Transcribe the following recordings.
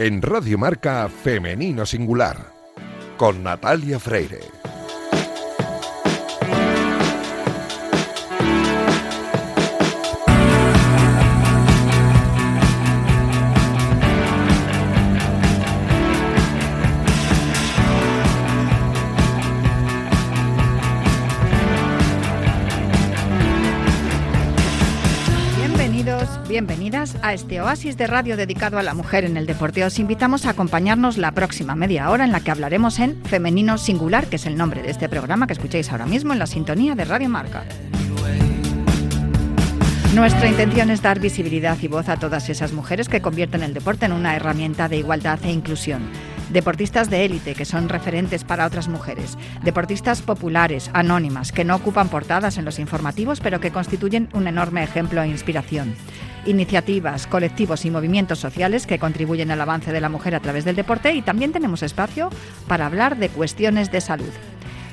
En Radio Marca Femenino Singular, con Natalia Freire. Bienvenidas a este oasis de radio dedicado a la mujer en el deporte. Os invitamos a acompañarnos la próxima media hora en la que hablaremos en Femenino Singular, que es el nombre de este programa que escucháis ahora mismo en la sintonía de Radio Marca. Nuestra intención es dar visibilidad y voz a todas esas mujeres que convierten el deporte en una herramienta de igualdad e inclusión. Deportistas de élite que son referentes para otras mujeres. Deportistas populares, anónimas, que no ocupan portadas en los informativos, pero que constituyen un enorme ejemplo e inspiración. Iniciativas, colectivos y movimientos sociales que contribuyen al avance de la mujer a través del deporte, y también tenemos espacio para hablar de cuestiones de salud.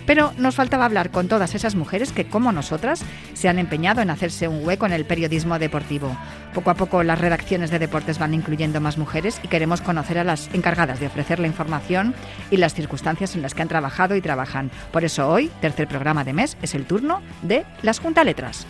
Pero nos faltaba hablar con todas esas mujeres que, como nosotras, se han empeñado en hacerse un hueco en el periodismo deportivo. Poco a poco las redacciones de deportes van incluyendo más mujeres y queremos conocer a las encargadas de ofrecer la información y las circunstancias en las que han trabajado y trabajan. Por eso hoy, tercer programa de mes, es el turno de las Juntaletras.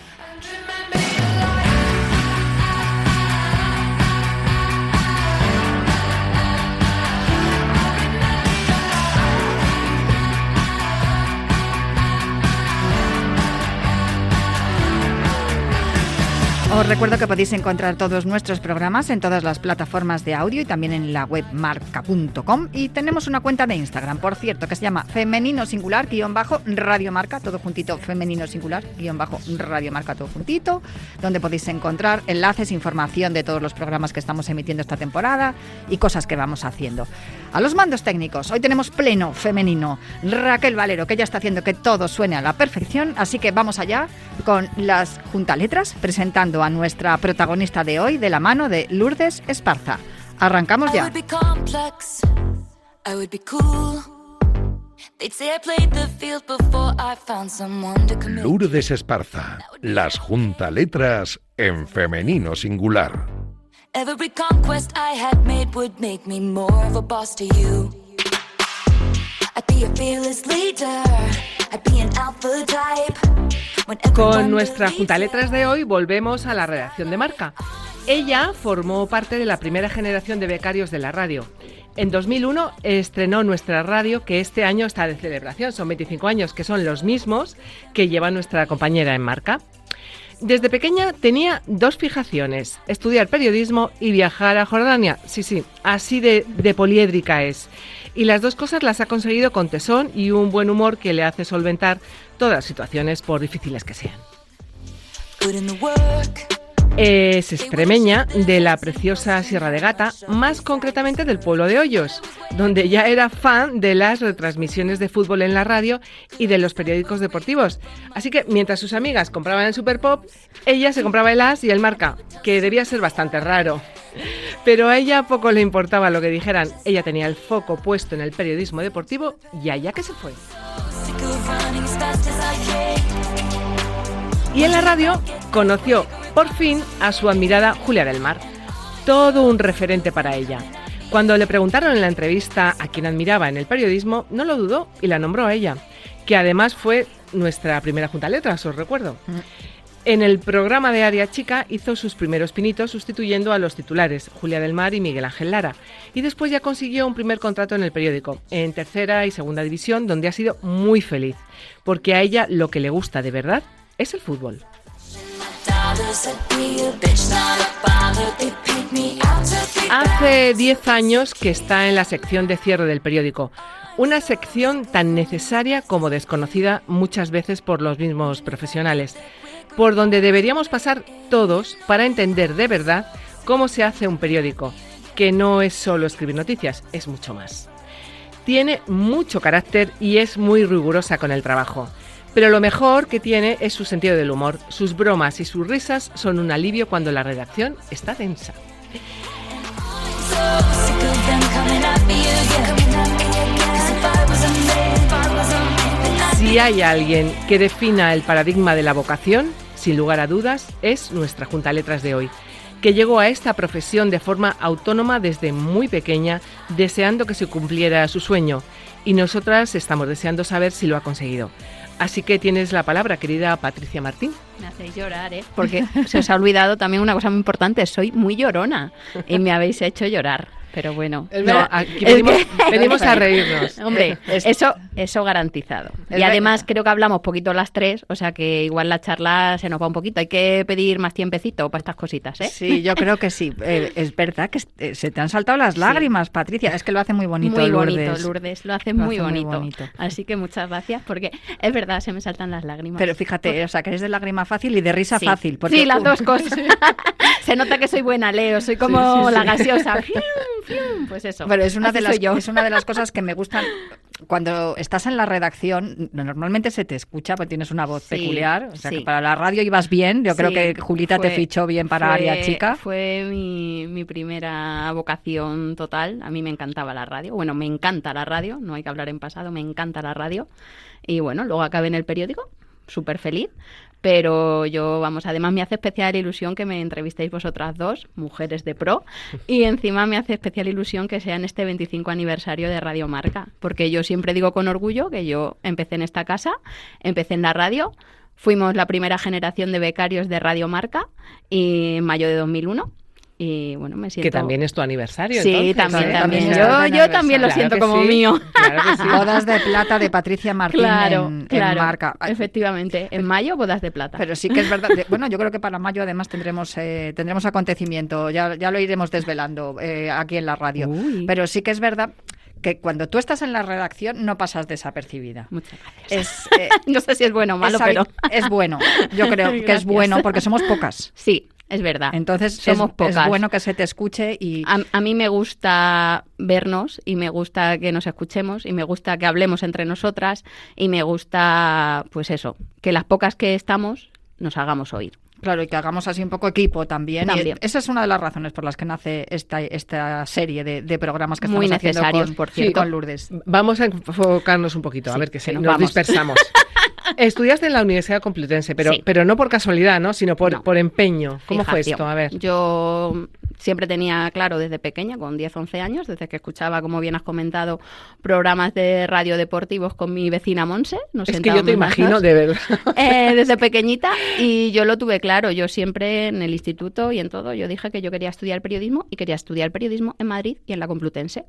Os recuerdo que podéis encontrar todos nuestros programas en todas las plataformas de audio y también en la web marca.com, y tenemos una cuenta de Instagram, por cierto, que se llama Femenino Singular _Radio Marca, todo juntito, Femenino Singular _Radio Marca, todo juntito, donde podéis encontrar enlaces, información de todos los programas que estamos emitiendo esta temporada y cosas que vamos haciendo. A los mandos técnicos, hoy tenemos pleno femenino, Raquel Valero, que ya está haciendo que todo suene a la perfección, así que vamos allá con las Juntaletras, presentando a nuestra protagonista de hoy de la mano de Lourdes Esparza. Arrancamos ya. Lourdes Esparza, las Juntaletras en Femenino Singular. Every conquest I had made would make me more of a boss to you. I'd be a fearless leader. I'd be an alpha type. Con nuestra Juntaletras de hoy volvemos a la redacción de Marca. Ella formó parte de la primera generación de becarios de la radio. En 2001 estrenó nuestra radio, que este año está de celebración. Son 25 años, que son los mismos que lleva nuestra compañera en Marca. Desde pequeña tenía dos fijaciones: estudiar periodismo y viajar a Jordania. Sí, así de poliédrica es. Y las dos cosas las ha conseguido con tesón y un buen humor que le hace solventar todas las situaciones, por difíciles que sean. Es extremeña, de la preciosa Sierra de Gata, más concretamente del pueblo de Hoyos, donde ya era fan de las retransmisiones de fútbol en la radio y de los periódicos deportivos. Así que mientras sus amigas compraban el Superpop, ella se compraba el As y el Marca, que debía ser bastante raro. Pero a ella poco le importaba lo que dijeran. Ella tenía el foco puesto en el periodismo deportivo y allá que se fue. Y en la radio conoció por fin a su admirada Julia del Mar, todo un referente para ella. Cuando le preguntaron en la entrevista a quién admiraba en el periodismo, no lo dudó y la nombró a ella, que además fue nuestra primera Juntaletras, os recuerdo. En el programa de Área Chica hizo sus primeros pinitos sustituyendo a los titulares, Julia del Mar y Miguel Ángel Lara, y después ya consiguió un primer contrato en el periódico, en tercera y segunda división, donde ha sido muy feliz, porque a ella lo que le gusta de verdad es el fútbol. Hace 10 años que está en la sección de cierre del periódico, una sección tan necesaria como desconocida muchas veces por los mismos profesionales, por donde deberíamos pasar todos para entender de verdad cómo se hace un periódico, que no es solo escribir noticias, es mucho más. Tiene mucho carácter y es muy rigurosa con el trabajo. Pero lo mejor que tiene es su sentido del humor. Sus bromas y sus risas son un alivio cuando la redacción está densa. Si hay alguien que defina el paradigma de la vocación, sin lugar a dudas, es nuestra Juntaletras de hoy. que llegó a esta profesión de forma autónoma desde muy pequeña, deseando que se cumpliera su sueño. Y nosotras estamos deseando saber si lo ha conseguido. Así que tienes la palabra, querida Patricia Martín. Me hacéis llorar, porque se os ha olvidado también una cosa muy importante. Soy muy llorona y me habéis hecho llorar. Pero bueno, No, aquí venimos a reírnos. Hombre, eso garantizado. Y además creo que hablamos poquito las tres, o sea que igual la charla se nos va un poquito. Hay que pedir más tiempecito para estas cositas, ¿eh? Sí, yo creo que sí. Es verdad que se te han saltado las lágrimas, Patricia. Es que lo hace muy bonito, muy Lourdes. bonito, Lourdes. Lo hace muy bonito. Así que muchas gracias, porque es verdad, se me saltan las lágrimas. Pero fíjate, o sea, que eres de lágrima fácil y de risa fácil. Porque, sí, las dos cosas. Se nota que soy buena, Leo. Soy como la gaseosa. Pues eso. Pero es una de las cosas que me gustan. Cuando estás en la redacción, normalmente se te escucha, porque tienes una voz peculiar. O sea, que para la radio ibas bien. Yo creo que Julita te fichó bien para Área Chica. Fue mi primera vocación total. A mí me encantaba la radio. Bueno, me encanta la radio. No hay que hablar en pasado. Me encanta la radio. Y bueno, luego acabé en el periódico. Súper feliz. Pero yo, además me hace especial ilusión que me entrevistéis vosotras dos, mujeres de pro, y encima me hace especial ilusión que sea en este 25 aniversario de Radio Marca, porque yo siempre digo con orgullo que yo empecé en esta casa, empecé en la radio, fuimos la primera generación de becarios de Radio Marca y en mayo de 2001. Y bueno, me siento... Que también es tu aniversario, sí, entonces. También. Yo también lo siento como mío. Claro que sí. Bodas de plata de Patricia Martín en Marca. Efectivamente. En mayo, bodas de plata. Pero sí que es verdad. Bueno, yo creo que para mayo además tendremos acontecimiento. Ya lo iremos desvelando aquí en la radio. Uy. Pero sí que es verdad que cuando tú estás en la redacción no pasas desapercibida. Muchas gracias. No sé si es bueno o malo, pero... Es bueno. Yo creo que es bueno porque somos pocas. Sí. Es verdad. Entonces somos pocas. Es bueno que se te escuche y... A mí me gusta vernos y me gusta que nos escuchemos y me gusta que hablemos entre nosotras y me gusta, pues eso, que las pocas que estamos nos hagamos oír. Claro, y que hagamos así un poco equipo también. Y esa es una de las razones por las que nace esta serie de programas que muy estamos necesarios, haciendo por cierto. con Lourdes. Vamos a enfocarnos un poquito, a ver que nos dispersamos. Estudiaste en la Universidad Complutense, pero no por casualidad, ¿no? Sino por empeño. ¿Cómo fue esto? A ver. Yo siempre tenía claro desde pequeña, con 10, 11 años, desde que escuchaba, como bien has comentado, programas de radio deportivos con mi vecina Monse. Es que yo te imagino, de verdad. Desde pequeñita, y yo lo tuve claro. Yo siempre en el instituto y en todo, yo dije que yo quería estudiar periodismo y quería estudiar periodismo en Madrid y en la Complutense.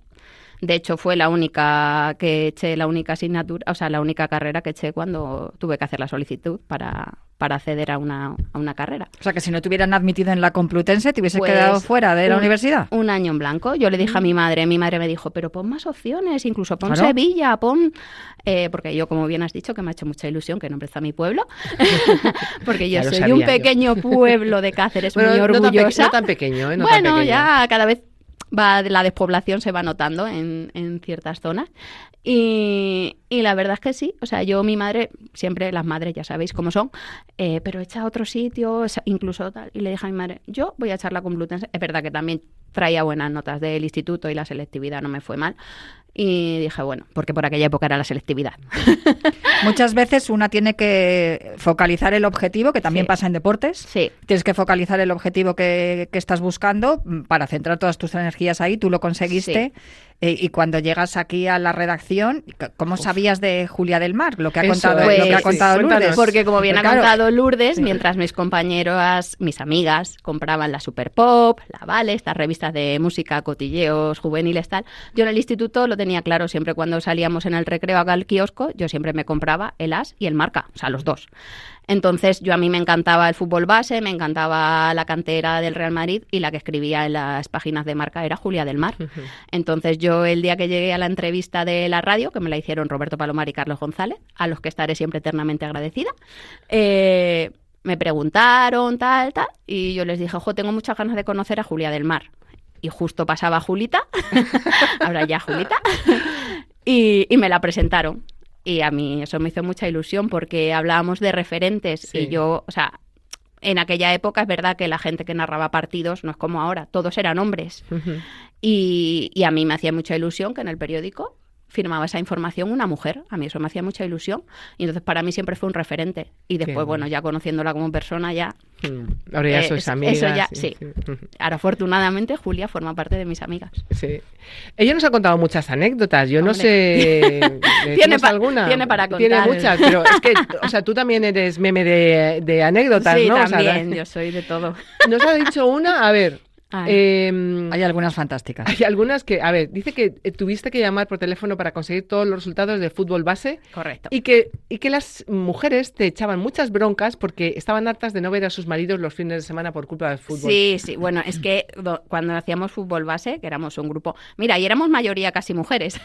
De hecho, fue la única que eché, la única asignatura, o sea, la única carrera que eché cuando tuve que hacer la solicitud para acceder a una carrera. O sea, que si no te hubieran admitido en la Complutense, ¿te hubiese quedado fuera de la universidad? Un año en blanco. Yo le dije a mi madre me dijo, pero pon más opciones, incluso pon Sevilla, pon... porque yo, como bien has dicho, que me ha hecho mucha ilusión que nombres a mi pueblo, porque yo soy de un pequeño pueblo de Cáceres, muy orgullosa. No tan pequeño, ¿eh? Bueno, ya cada vez... la despoblación se va notando en ciertas zonas y la verdad es que sí, o sea, mi madre, siempre las madres ya sabéis cómo son, pero echa a otro sitio, incluso tal, y le dije a mi madre, yo voy a echar la Complutense. Es verdad que también traía buenas notas del instituto y la selectividad no me fue mal. Y dije, bueno, porque por aquella época era la selectividad. Muchas veces una tiene que focalizar el objetivo, que también pasa en deportes. Sí. Tienes que focalizar el objetivo que estás buscando para centrar todas tus energías ahí. Tú lo conseguiste. Sí. Y cuando llegas aquí a la redacción, ¿cómo sabías de Julia del Mar? Lo que ha contado Lourdes. Porque como bien ha contado Lourdes, mientras mis compañeros, mis amigas, compraban la Super Pop, la Vale, estas revistas de música, cotilleos, juveniles, tal, yo en el instituto lo tenía claro. Siempre cuando salíamos en el recreo acá al kiosco, yo siempre me compraba el As y el Marca, o sea, los dos. Entonces, a mí me encantaba el fútbol base, me encantaba la cantera del Real Madrid y la que escribía en las páginas de Marca era Julia del Mar. Entonces, yo el día que llegué a la entrevista de la radio, que me la hicieron Roberto Palomar y Carlos González, a los que estaré siempre eternamente agradecida, me preguntaron tal, y yo les dije, tengo muchas ganas de conocer a Julia del Mar. Y justo pasaba Julita, ahora ya Julita, y me la presentaron. Y a mí eso me hizo mucha ilusión porque hablábamos de referentes y yo, o sea, en aquella época es verdad que la gente que narraba partidos no es como ahora, todos eran hombres. Y a mí me hacía mucha ilusión que en el periódico firmaba esa información una mujer. A mí eso me hacía mucha ilusión. Y entonces para mí siempre fue un referente. Y después, bueno, ya conociéndola como persona ya... Ahora ya sois amigas. Eso ya, sí. Ahora, afortunadamente, Julia forma parte de mis amigas. Sí. Ella nos ha contado muchas anécdotas. Yo no sé... ¿Tiene alguna? Tiene para contar. Tiene muchas, pero es que, o sea, tú también eres meme de anécdotas, sí, ¿no? También, o sea, yo soy de todo. Nos ha dicho una, a ver... Hay algunas fantásticas. Hay algunas que, a ver, dice que tuviste que llamar por teléfono para conseguir todos los resultados de fútbol base. Correcto. Y que las mujeres te echaban muchas broncas porque estaban hartas de no ver a sus maridos los fines de semana por culpa del fútbol. Sí, bueno, es que cuando hacíamos fútbol base, que éramos un grupo, mira, y éramos mayoría casi mujeres,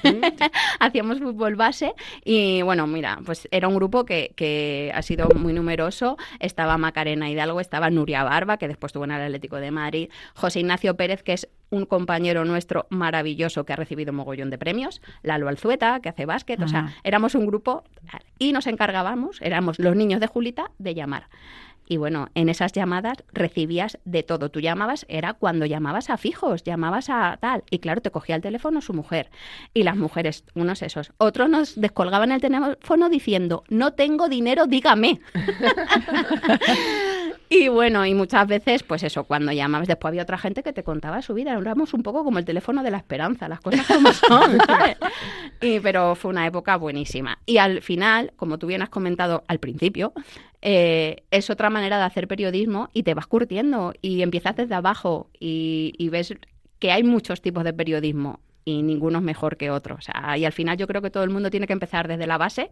hacíamos fútbol base y bueno, mira, pues era un grupo que ha sido muy numeroso. Estaba Macarena Hidalgo, estaba Nuria Barba, que después estuvo en el Atlético de Madrid, José Ignacio Pérez, que es un compañero nuestro maravilloso que ha recibido mogollón de premios, Lalo Alzueta, que hace básquet, o sea, éramos un grupo y nos encargábamos, éramos los niños de Julita, de llamar. Y bueno, en esas llamadas recibías de todo. Tú llamabas, era cuando llamabas a fijos, llamabas a tal. Y claro, te cogía el teléfono su mujer. Y las mujeres, unos esos. Otros nos descolgaban el teléfono diciendo, no tengo dinero, dígame. Y bueno, y muchas veces, pues eso, cuando llamabas, después había otra gente que te contaba su vida. Éramos un poco como el teléfono de la esperanza, las cosas como son, ¿sabes? Pero fue una época buenísima. Y al final, como tú bien has comentado al principio, es otra manera de hacer periodismo y te vas curtiendo y empiezas desde abajo y ves que hay muchos tipos de periodismo y ninguno es mejor que otro. O sea, y al final yo creo que todo el mundo tiene que empezar desde la base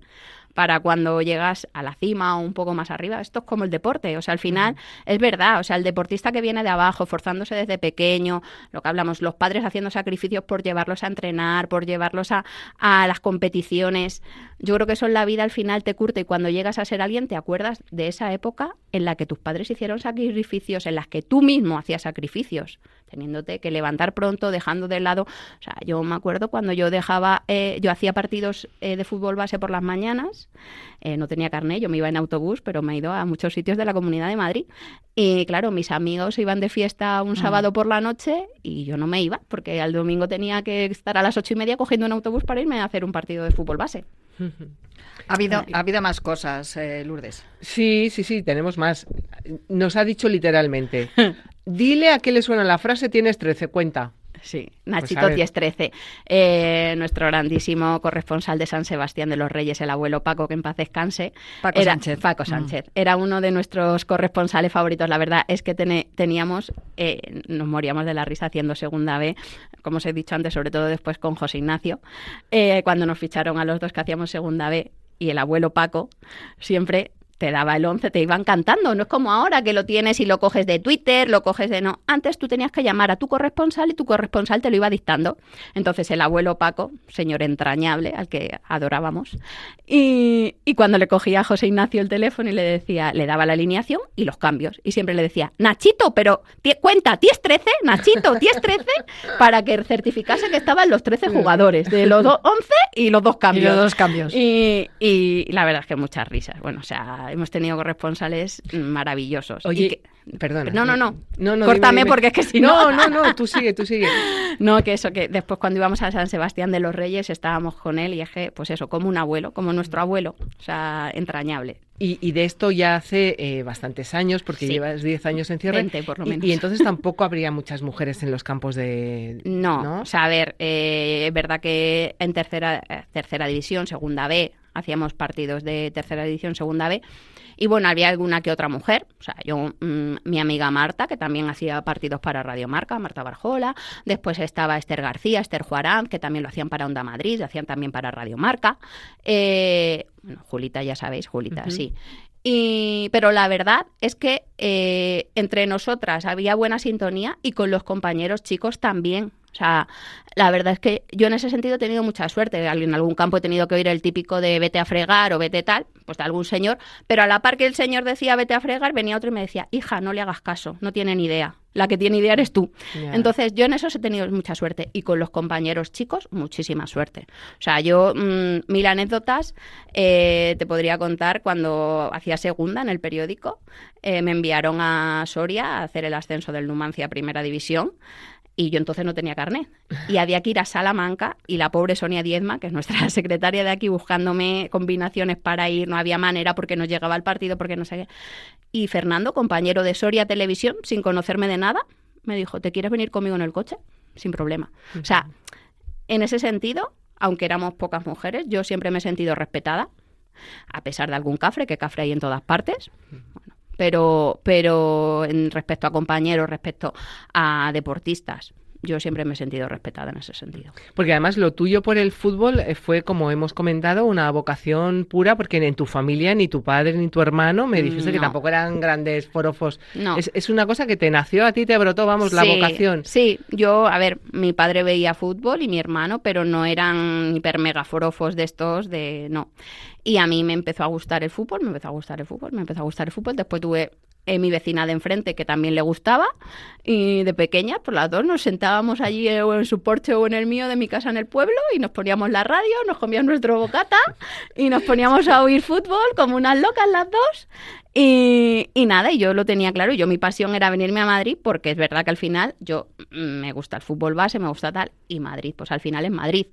para cuando llegas a la cima o un poco más arriba. Esto es como el deporte. O sea, al final es verdad. O sea, el deportista que viene de abajo, forzándose desde pequeño, lo que hablamos, los padres haciendo sacrificios por llevarlos a entrenar, por llevarlos a las competiciones. Yo creo que eso en la vida al final te curte y cuando llegas a ser alguien te acuerdas de esa época en la que tus padres hicieron sacrificios, en las que tú mismo hacías sacrificios, teniéndote que levantar pronto, dejando de lado. O sea, yo me acuerdo cuando yo yo hacía partidos de fútbol base por las mañanas, no tenía carné, yo me iba en autobús, pero me he ido a muchos sitios de la Comunidad de Madrid. Y claro, mis amigos iban de fiesta un sábado por la noche y yo no me iba, porque al domingo tenía que estar a las 8:30 cogiendo un autobús para irme a hacer un partido de fútbol base. Ha habido más cosas, Lourdes. Sí, tenemos más. Nos ha dicho literalmente, dile a qué le suena la frase, tienes 13, cuenta. Sí, Nachito Pues Ties 13, nuestro grandísimo corresponsal de San Sebastián de los Reyes, el abuelo Paco, que en paz descanse. Paco Sánchez. Era uno de nuestros corresponsales favoritos. La verdad es que teníamos, nos moríamos de la risa haciendo Segunda B, como os he dicho antes, sobre todo después con José Ignacio, cuando nos ficharon a los dos que hacíamos Segunda B, y el abuelo Paco siempre te daba el 11, te iban cantando. No es como ahora que lo tienes y lo coges de Twitter, lo coges de... No, antes tú tenías que llamar a tu corresponsal y tu corresponsal te lo iba dictando. Entonces el abuelo Paco, señor entrañable, al que adorábamos, y cuando le cogía a José Ignacio el teléfono y le decía, le daba la alineación y los cambios. Y siempre le decía, Nachito, pero cuenta, ¿tienes 13? Nachito, ¿tienes 13? Para que certificase que estaban los 13 jugadores, de los 11 y los dos cambios. Y los dos cambios. Y la verdad es que muchas risas. Bueno, o sea, hemos tenido corresponsales maravillosos. Oye, perdona. No. Córtame porque es que si no... No, tú sigue. No, que eso, que después cuando íbamos a San Sebastián de los Reyes estábamos con él y es que, pues eso, como un abuelo, como nuestro abuelo, o sea, entrañable. Y de esto ya hace bastantes años, porque sí. Llevas 10 años en cierre. 20 por lo menos. Y entonces tampoco habría muchas mujeres en los campos de... No, o sea, a ver, es verdad que en tercera división, Segunda B, hacíamos partidos de tercera división, Segunda B, y bueno, había alguna que otra mujer, o sea, yo, mi amiga Marta, que también hacía partidos para Radio Marca, Marta Barjola, después estaba Esther García, Esther Juarán, que también lo hacían para Onda Madrid, lo hacían también para Radio Marca, bueno, Julita, ya sabéis, Julita, sí. Pero la verdad es que entre nosotras había buena sintonía y con los compañeros chicos también. O sea, la verdad es que yo en ese sentido he tenido mucha suerte. En algún campo he tenido que oír el típico de vete a fregar o vete tal, pues de algún señor. Pero a la par que el señor decía vete a fregar, venía otro y me decía, hija, no le hagas caso, no tiene ni idea. La que tiene idea eres tú. Yeah. Entonces, yo en eso he tenido mucha suerte. Y con los compañeros chicos, muchísima suerte. O sea, yo, 1000 anécdotas te podría contar cuando hacía segunda en el periódico. Me enviaron a Soria a hacer el ascenso del Numancia a Primera División. Y yo entonces no tenía carnet. Y había que ir a Salamanca y la pobre Sonia Diezma, que es nuestra secretaria de aquí, buscándome combinaciones para ir, no había manera porque no llegaba al partido, porque no sé qué. Y Fernando, compañero de Soria Televisión, sin conocerme de nada, me dijo, ¿te quieres venir conmigo en el coche? Sin problema. O sea, en ese sentido, aunque éramos pocas mujeres, yo siempre me he sentido respetada, a pesar de algún cafre, que cafre hay en todas partes. Bueno, pero en respecto a compañeros, respecto a deportistas, yo siempre me he sentido respetada en ese sentido. Porque además lo tuyo por el fútbol fue, como hemos comentado, una vocación pura, porque en tu familia ni tu padre ni tu hermano me dijiste que tampoco eran grandes forofos. No. Es una cosa que te nació a ti, te brotó, vamos, la vocación. Sí, yo, a ver, mi padre veía fútbol y mi hermano, pero no eran hiper mega forofos de estos, no. Y a mí me empezó a gustar el fútbol, Después tuve mi vecina de enfrente que también le gustaba y de pequeña, pues las dos nos sentábamos allí o en su porche o en el mío de mi casa en el pueblo y nos poníamos la radio, nos comíamos nuestro bocata y nos poníamos a oír fútbol como unas locas las dos y nada, y yo lo tenía claro. Yo mi pasión era venirme a Madrid porque es verdad que al final yo me gusta el fútbol base, me gusta tal, y Madrid, pues al final es Madrid.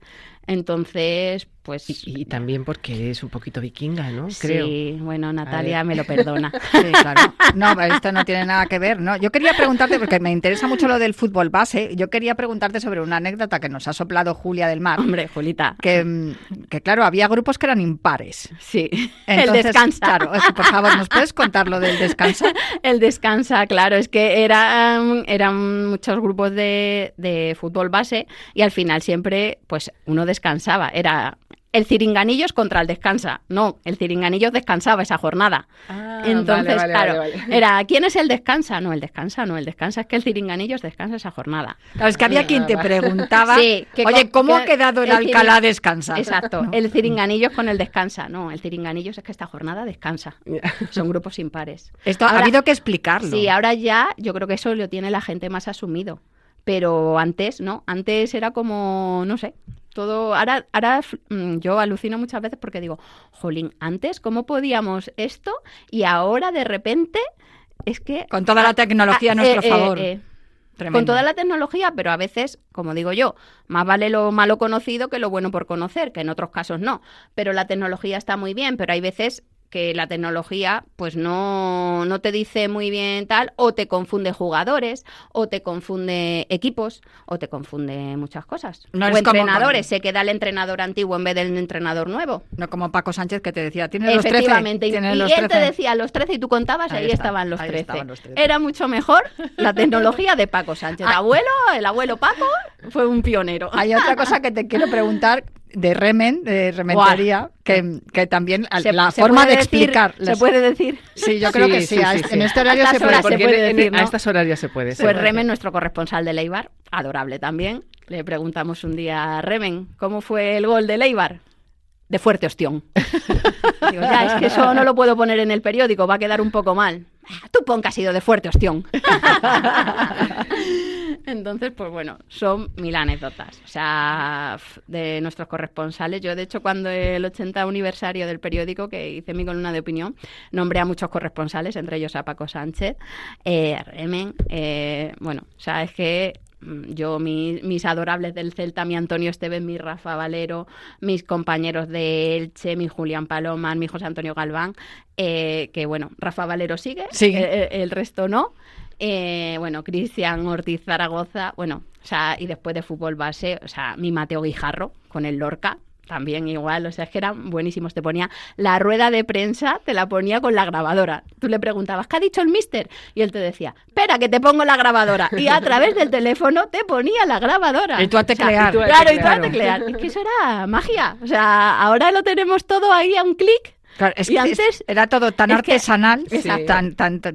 Entonces, pues... Y también porque eres un poquito vikinga, ¿no? Creo. Sí, bueno, Natalia me lo perdona. Sí, claro. No, esto no tiene nada que ver, ¿no? Yo quería preguntarte, porque me interesa mucho lo del fútbol base, yo quería preguntarte sobre una anécdota que nos ha soplado Julia del Mar. Hombre, Julita. Que claro, había grupos que eran impares. Sí, Entonces, el descansa. Claro, por favor, ¿nos puedes contar lo del descansa? El descansa, claro, es que eran muchos grupos de fútbol base y al final siempre, pues, uno descansaba. Era el Ciringanillos contra el descansa. No, el Ciringanillos descansaba esa jornada. Entonces, vale, claro, vale. era ¿quién es el descansa? No, el descansa es que el Ciringanillos descansa esa jornada. Claro, es que había quien te preguntaba, Sí, oye, ¿cómo ha quedado el Alcalá descansa? Exacto, ¿No? el Ciringanillos con el descansa. No, el Ciringanillos es que esta jornada descansa. Son grupos impares. Esto ha habido que explicarlo. Sí, ahora ya yo creo que eso lo tiene la gente más asumido. Pero antes, ¿no? Antes era como, no sé, todo... Ahora yo alucino muchas veces porque digo, jolín, antes, ¿cómo podíamos esto? Y ahora, de repente, es que... Con toda la tecnología a nuestro favor. Con toda la tecnología, pero a veces, como digo yo, más vale lo malo conocido que lo bueno por conocer, que en otros casos no. Pero la tecnología está muy bien, pero hay veces que la tecnología pues no te dice muy bien tal, o te confunde jugadores, o te confunde equipos, o te confunde muchas cosas. No o es como entrenadores, se queda el entrenador antiguo en vez del entrenador nuevo. No como Paco Sánchez que te decía, tienes los 13. Efectivamente, y Tienes los él 13. te decía los 13 y tú contabas, ahí estaban los 13. Era mucho mejor la tecnología de Paco Sánchez. El abuelo Paco fue un pionero. Hay otra cosa que te quiero preguntar de rementería, que también la forma de explicar. ¿Se puede decir? Sí, yo creo que sí. En este horario se puede. decir, ¿no? A estas horas ya se puede. Pues Remen, nuestro corresponsal de Leibar, adorable también, le preguntamos un día a Remen, ¿cómo fue el gol de Leibar? De fuerte ostión. Digo, ya, es que eso no lo puedo poner en el periódico, va a quedar un poco mal. Tú pon que ha sido de fuerte ostión. Entonces, pues bueno, son 1000 anécdotas. O sea, de nuestros corresponsales. Yo, de hecho, cuando el 80 aniversario del periódico, que hice mi columna de opinión, nombré a muchos corresponsales, entre ellos a Paco Sánchez, Remen, bueno, o sea, es que yo, mis adorables del Celta, mi Antonio Esteves, mi Rafa Valero, mis compañeros de Elche, mi Julián Palomas, mi José Antonio Galván, que bueno, Rafa Valero sigue. El resto no. Bueno, Cristian Ortiz Zaragoza, bueno, o sea, y después de fútbol base, o sea, mi Mateo Guijarro con el Lorca, también igual, o sea, es que eran buenísimos. Te ponía la rueda de prensa, te la ponía con la grabadora. Tú le preguntabas, ¿qué ha dicho el míster? Y él te decía, espera, que te pongo la grabadora. Y a través del teléfono te ponía la grabadora. Y tú a teclear. O sea, y tú a teclear. Es que eso era magia. O sea, ahora lo tenemos todo ahí a un clic. Claro, es y que antes era todo tan artesanal,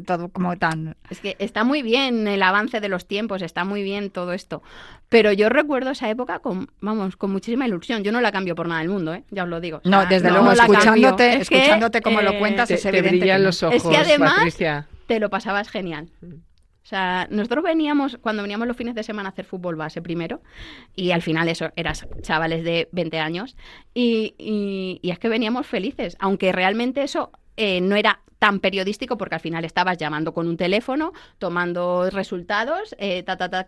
todo como tan... Es que está muy bien el avance de los tiempos, está muy bien todo esto. Pero yo recuerdo esa época con muchísima ilusión. Yo no la cambio por nada del mundo, ya os lo digo. O sea, no, desde luego, escuchándote como lo cuentas, es evidente. Te brillan los ojos, es que además Patricia, te lo pasabas genial. O sea, nosotros cuando veníamos los fines de semana a hacer fútbol base primero, y al final eso, eras chavales de 20 años, y es que veníamos felices, aunque realmente eso no era tan periodístico, porque al final estabas llamando con un teléfono, tomando resultados,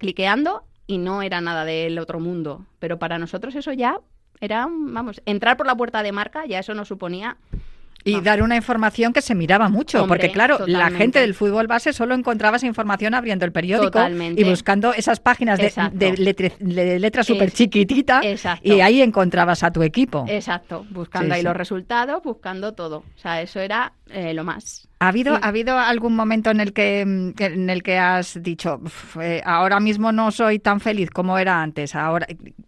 cliqueando, y no era nada del otro mundo. Pero para nosotros eso ya era, vamos, entrar por la puerta de Marca, ya eso nos suponía... Y dar una información que se miraba mucho, Hombre, porque claro, totalmente. la gente del fútbol base solo encontraba esa información abriendo el periódico Totalmente. y buscando esas páginas Exacto. de letra súper chiquitita, Exacto. y ahí encontrabas a tu equipo. Exacto, buscando Sí, ahí sí. los resultados, buscando todo. O sea, eso era lo más. ¿Ha habido algún momento en el que has dicho, ahora mismo no soy tan feliz como era antes? Ahora,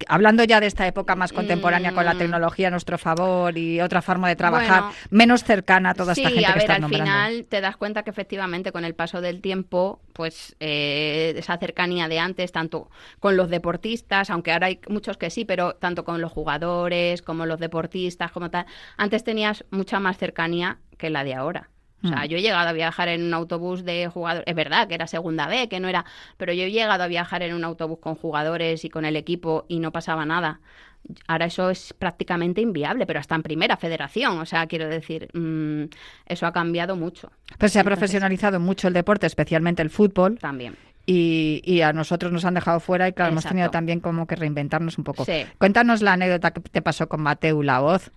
hablando ya de esta época más contemporánea con la tecnología a nuestro favor y otra forma de trabajar, Bueno, menos cercana a toda esta sí, gente a que ver, estás al nombrando. final te das cuenta que efectivamente con el paso del tiempo, pues esa cercanía de antes, tanto con los deportistas, aunque ahora hay muchos que sí, pero tanto con los jugadores como los deportistas, como tal, antes tenías mucha más cercanía que la de ahora. O sea, yo he llegado a viajar en un autobús de jugadores, es verdad que era segunda B, que no era, pero yo he llegado a viajar en un autobús con jugadores y con el equipo y no pasaba nada. Ahora eso es prácticamente inviable, pero hasta en primera federación, o sea, quiero decir, eso ha cambiado mucho. Pues se ha Entonces, profesionalizado mucho el deporte, especialmente el fútbol, también. y a nosotros nos han dejado fuera y claro, hemos Exacto. tenido también como que reinventarnos un poco. Sí. Cuéntanos la anécdota que te pasó con Mateu Laoz.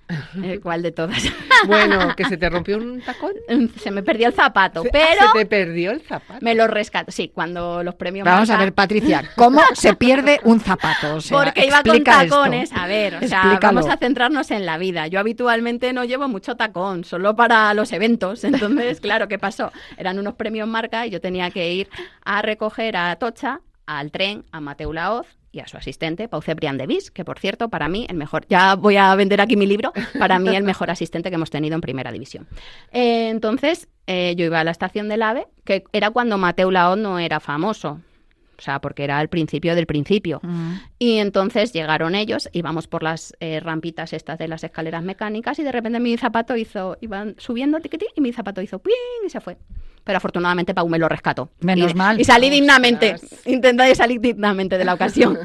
¿Cuál de todas? Bueno, que se te rompió un tacón. Se me perdió el zapato, Se pero te perdió el zapato. me lo rescató. Sí, cuando los premios Vamos a Marca- ver, Patricia, ¿cómo se pierde un zapato? O sea, Porque iba con explica esto. tacones. A ver, o sea, Explícalo. vamos a centrarnos en la vida. Yo habitualmente no llevo mucho tacón, solo para los eventos. Entonces, claro, ¿qué pasó? Eran unos premios Marca y yo tenía que ir a recoger a Atocha, al tren, a Mateu Laoz y a su asistente, Pau Cebrián de Vis, que por cierto, para mí el mejor, ya voy a vender aquí mi libro, para mí el mejor asistente que hemos tenido en primera división. Entonces, yo iba a la estación del AVE, que era cuando Mateu Laoz no era famoso. O sea, porque era el principio del principio. Y entonces llegaron ellos, íbamos por las rampitas estas de las escaleras mecánicas y de repente mi zapato iban subiendo tiquití y mi zapato hizo ¡ping! Y se fue. Pero afortunadamente Pau me lo rescató. Menos mal. Y salí dignamente. Ostras. Intenté salir dignamente de la ocasión.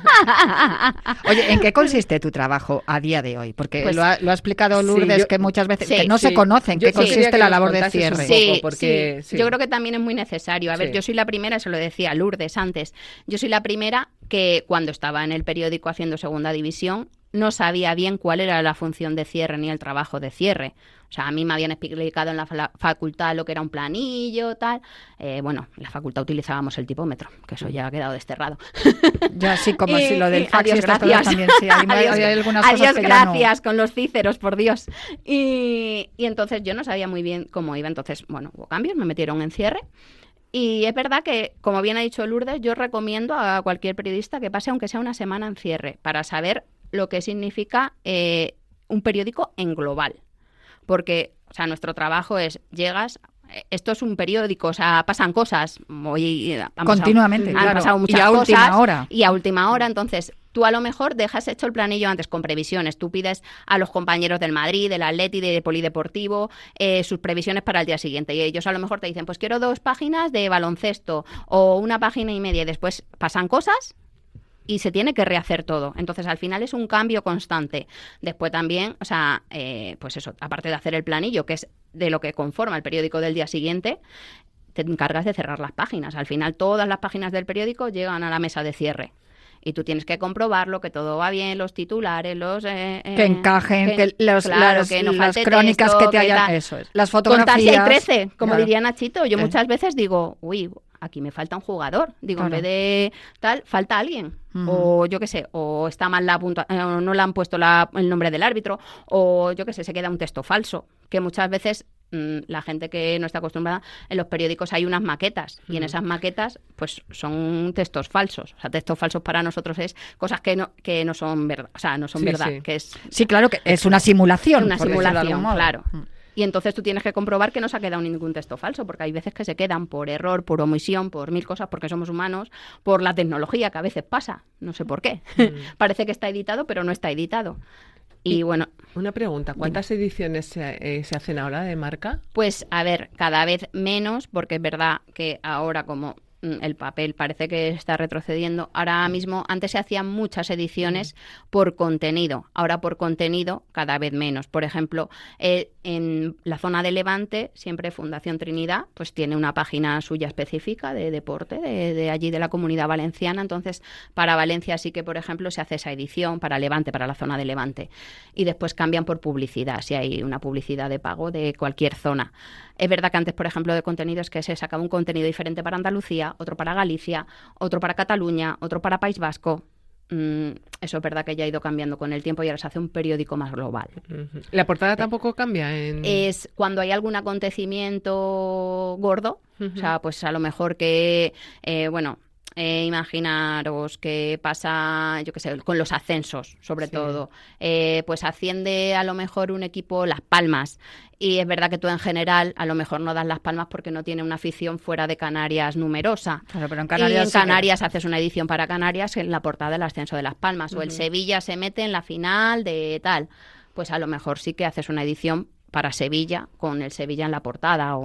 Oye, ¿en qué consiste tu trabajo a día de hoy? Porque Pues- lo ha explicado Sí, Lourdes, yo- que muchas veces sí, que no sí. se conocen, Yo qué quería consiste que la nos labor de contases un cierre. poco. Sí, porque- sí. sí. Yo creo que también es muy necesario. A ver, Sí. yo soy la primera, se lo decía a Lourdes antes, yo soy la primera que cuando estaba en el periódico haciendo segunda división no sabía bien cuál era la función de cierre ni el trabajo de cierre. O sea, a mí me habían explicado en la facultad lo que era un planillo, tal. Bueno, en la facultad utilizábamos el tipómetro, que eso ya ha quedado desterrado. Ya sí, como si lo del fax y adiós, estas cosas gracias. también, sí, hay algunas Adiós, cosas que ya no. gracias, con los cíceros, por Dios. Y entonces yo no sabía muy bien cómo iba. Entonces, bueno, hubo cambios, me metieron en cierre. Y es verdad que, como bien ha dicho Lourdes, yo recomiendo a cualquier periodista que pase aunque sea una semana en cierre para saber lo que significa un periódico en global. Porque, o sea, nuestro trabajo es, llegas, esto es un periódico, o sea, pasan cosas. Hoy Continuamente, han claro. pasado muchas Y a cosas. última hora. Y a última hora, entonces, tú a lo mejor dejas hecho el planillo antes con previsiones. Tú pides a los compañeros del Madrid, del Atleti, de Polideportivo, sus previsiones para el día siguiente. Y ellos a lo mejor te dicen, pues quiero 2 páginas de baloncesto o 1 página y media. Y después pasan cosas y se tiene que rehacer todo. Entonces, al final es un cambio constante. Después también, o sea, pues eso, aparte de hacer el planillo, que es de lo que conforma el periódico del día siguiente, te encargas de cerrar las páginas. Al final, todas las páginas del periódico llegan a la mesa de cierre. Y tú tienes que comprobarlo, que todo va bien, los titulares, los... Que encajen, que claro, que no las falte crónicas texto, que te hayan... tal. Eso es. Las Contar si hay fotografías... 13, como Claro. diría Nachito. Yo muchas veces digo, uy, aquí me falta un jugador. Digo, Claro. en vez de tal, falta alguien. Ujú. O yo qué sé, o está mal la o no le han puesto el nombre del árbitro, o yo qué sé, se queda un texto falso. Que muchas veces la gente que no está acostumbrada, en los periódicos hay unas maquetas y en esas maquetas pues son textos falsos. O sea, textos falsos para nosotros es cosas que no son verdad, o sea, no son Sí, verdad, sí. que es Sí, claro, que es una simulación. una por decirlo de algún simulación, modo. claro. Mm. Y entonces tú tienes que comprobar que no se ha quedado ningún texto falso, porque hay veces que se quedan por error, por omisión, por 1000 cosas, porque somos humanos, por la tecnología que a veces pasa, no sé por qué. Parece que está editado, pero no está editado. Y bueno, Una pregunta, ¿cuántas ediciones se hacen ahora de Marca? pues a ver, cada vez menos, porque es verdad que ahora como el papel parece que está retrocediendo. Ahora mismo, antes se hacían muchas ediciones por contenido, ahora por contenido cada vez menos. Por ejemplo, en la zona de Levante, siempre Fundación Trinidad, pues tiene una página suya específica de deporte, de allí de la Comunidad Valenciana. Entonces, para Valencia sí que, por ejemplo, se hace esa edición, para Levante, para la zona de Levante. Y después cambian por publicidad, si hay una publicidad de pago de cualquier zona. Es verdad que antes, por ejemplo, de contenidos que se sacaba un contenido diferente para Andalucía, otro para Galicia, otro para Cataluña, otro para País Vasco. Eso es verdad que ya ha ido cambiando con el tiempo y ahora se hace un periódico más global. ¿La portada tampoco cambia? Es cuando hay algún acontecimiento gordo, o sea, pues a lo mejor que, imaginaros que pasa, yo qué sé, con los ascensos, sobre todo, pues asciende a lo mejor un equipo Las Palmas, y es verdad que tú en general a lo mejor no das Las Palmas porque no tiene una afición fuera de Canarias numerosa. Claro, pero en Canarias, haces una edición para Canarias en la portada del ascenso de Las Palmas, o el Sevilla se mete en la final de tal, pues a lo mejor sí que haces una edición para Sevilla, con el Sevilla en la portada.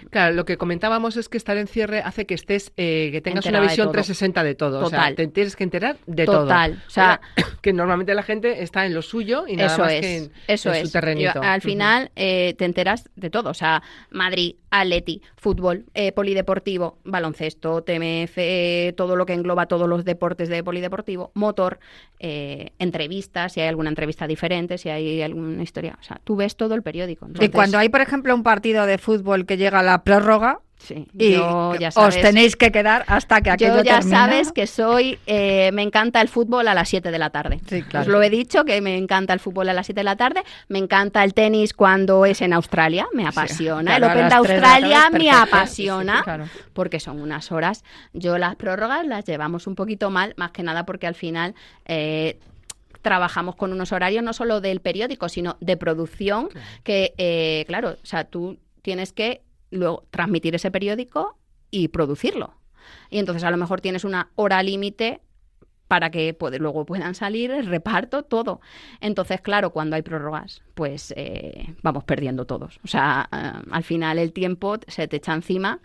Claro, lo que comentábamos es que estar en cierre hace que que tengas enterada una visión de todo. 360 de todo. Total. O sea, te tienes que enterar de Total. todo. O sea, que normalmente la gente está en lo suyo y nada eso más es, que en eso su terrenito. Al final te enteras de todo. O sea, Madrid, Atleti, fútbol, polideportivo, baloncesto, TMF, todo lo que engloba todos los deportes de polideportivo, motor, entrevistas, si hay alguna entrevista diferente, si hay alguna historia. O sea, tú ves todo el periódico. Entonces, Y cuando hay, por ejemplo, un partido de fútbol que llega a la prórroga, sí, y ya sabes, os tenéis que quedar hasta que aquello yo ya termina. sabes que me encanta el fútbol a las 7 de la tarde. Sí, claro. Os lo he dicho, que me encanta el fútbol a las 7 de la tarde. Me encanta el tenis cuando es en Australia, me apasiona. claro, el Open a de las 3 de la Australia tarde es me perfecto. apasiona, Sí, claro. porque son unas horas. Yo las prórrogas las llevamos un poquito mal, más que nada porque al final trabajamos con unos horarios no solo del periódico, sino de producción, que, claro, o sea, tú tienes que luego transmitir ese periódico y producirlo. Y entonces a lo mejor tienes una hora límite para que luego puedan salir el reparto, todo. Entonces, claro, cuando hay prórrogas, pues vamos perdiendo todos. O sea, al final el tiempo se te echa encima.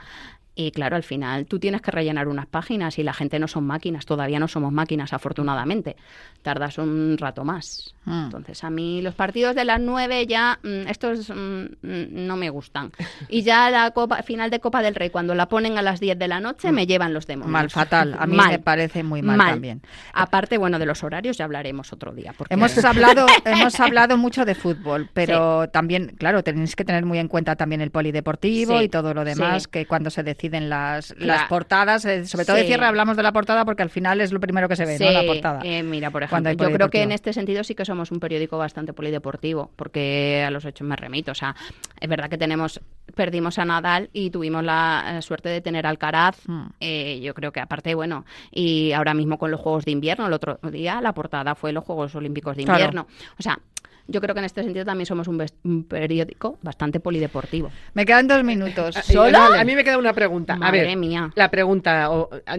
Y claro, al final tú tienes que rellenar unas páginas y la gente no son máquinas, todavía no somos máquinas, afortunadamente. Tardas un rato más. Entonces, a mí los partidos de las 9 ya, estos no me gustan. Y ya la final de Copa del Rey, cuando la ponen a las 10 de la noche, me llevan los demonios. Mal, fatal. A mí me parece muy mal también. Aparte, bueno, de los horarios ya hablaremos otro día. Porque Hemos hablado mucho de fútbol, pero también, claro, tenéis que tener muy en cuenta también el polideportivo y todo lo demás, que cuando se deciden las portadas, sobre todo de cierre hablamos de la portada porque al final es lo primero que se ve, ¿no? La portada. Mira, por ejemplo, yo creo que en este sentido sí que somos un periódico bastante polideportivo, porque a los hechos me remito. O sea, es verdad que perdimos a Nadal y tuvimos la suerte de tener a Alcaraz. Yo creo que aparte, bueno, y ahora mismo con los Juegos de Invierno, el otro día la portada fue los Juegos Olímpicos de Invierno. Claro. O sea, yo creo que en este sentido también somos un periódico bastante polideportivo. Me quedan 2 minutos. ¿Solo? A mí me queda una pregunta. Madre mía. La pregunta,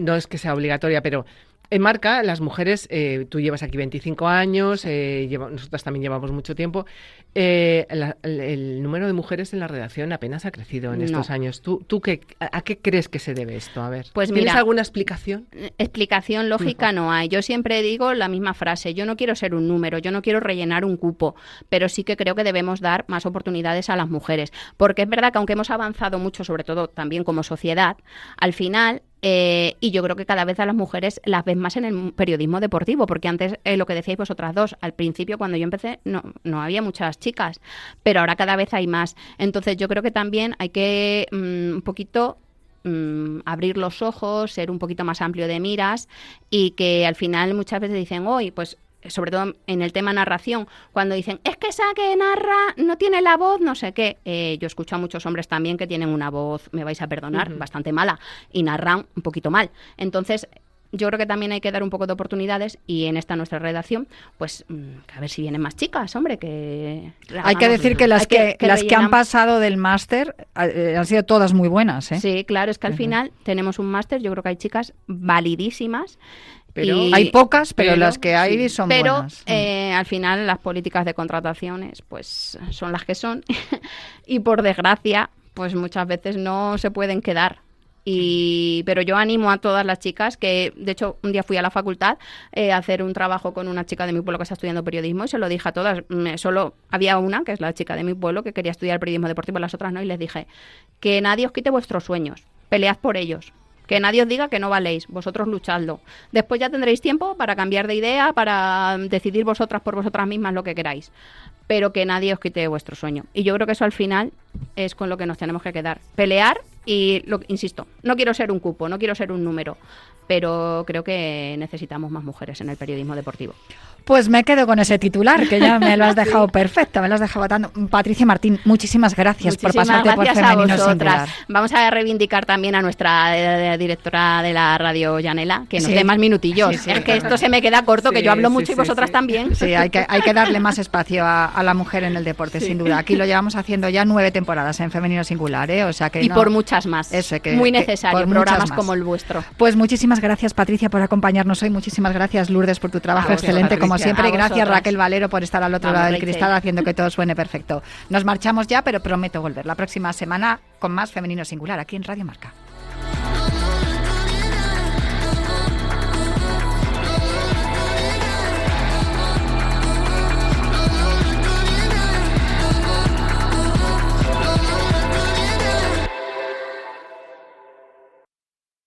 no es que sea obligatoria, pero en Marca, las mujeres, tú llevas aquí 25 años, nosotras también llevamos mucho tiempo, el número de mujeres en la redacción apenas ha crecido en estos años. ¿Tú a qué crees que se debe esto? A ver, pues ¿tienes mira, alguna explicación? Explicación lógica no hay. Yo siempre digo la misma frase, yo no quiero ser un número, yo no quiero rellenar un cupo, pero sí que creo que debemos dar más oportunidades a las mujeres, porque es verdad que aunque hemos avanzado mucho, sobre todo también como sociedad, al final... y yo creo que cada vez a las mujeres las ves más en el periodismo deportivo, porque antes, lo que decíais vosotras dos, al principio cuando yo empecé no había muchas chicas, pero ahora cada vez hay más. Entonces yo creo que también hay que un poquito abrir los ojos, ser un poquito más amplio de miras, y que al final muchas veces dicen, hoy pues sobre todo en el tema narración, cuando dicen, es que esa que narra no tiene la voz, no sé qué. Yo escucho a muchos hombres también que tienen una voz, me vais a perdonar, bastante mala, y narran un poquito mal. Entonces, yo creo que también hay que dar un poco de oportunidades, y en esta nuestra redacción, pues a ver si vienen más chicas, hombre, que... Hay que decir que las que han pasado del máster han sido todas muy buenas, ¿eh? Sí, claro, es que al final tenemos un máster, yo creo que hay chicas validísimas. Pero hay pocas, pero las que hay son buenas. Al final las políticas de contrataciones pues son las que son y por desgracia pues muchas veces no se pueden quedar. Pero yo animo a todas las chicas que, de hecho, un día fui a la facultad a hacer un trabajo con una chica de mi pueblo que está estudiando periodismo y se lo dije a todas. Solo había una, que es la chica de mi pueblo, que quería estudiar periodismo deportivo, las otras no, y les dije que nadie os quite vuestros sueños, pelead por ellos. Que nadie os diga que no valéis, vosotros luchadlo. Después ya tendréis tiempo para cambiar de idea, para decidir vosotras por vosotras mismas lo que queráis. Pero que nadie os quite vuestro sueño. Y yo creo que eso al final es con lo que nos tenemos que quedar. Pelear y, insisto, no quiero ser un cupo, no quiero ser un número, pero creo que necesitamos más mujeres en el periodismo deportivo. Pues me quedo con ese titular, que ya me lo has dejado perfecto, me lo has dejado tanto. Patricia Martín, muchísimas gracias por pasarte por Femenino Singular. Vamos a reivindicar también a nuestra directora de la radio, Yanela, que nos dé más minutillos. Sí, es que esto se me queda corto, que yo hablo mucho y vosotras también. Sí, hay que darle más espacio a la mujer en el deporte, sin duda. Aquí lo llevamos haciendo ya 9 temporadas en Femenino Singular, ¿eh? O sea que por muchas más. Muy necesario, programas como el vuestro. Pues muchísimas gracias, Patricia, por acompañarnos hoy. Muchísimas gracias, Lourdes, por tu trabajo excelente, Patricia, como siempre. Y gracias, Raquel Valero, por estar al otro lado del cristal haciendo que todo suene perfecto. Nos marchamos ya, pero prometo volver la próxima semana con más Femenino Singular aquí en Radio Marca.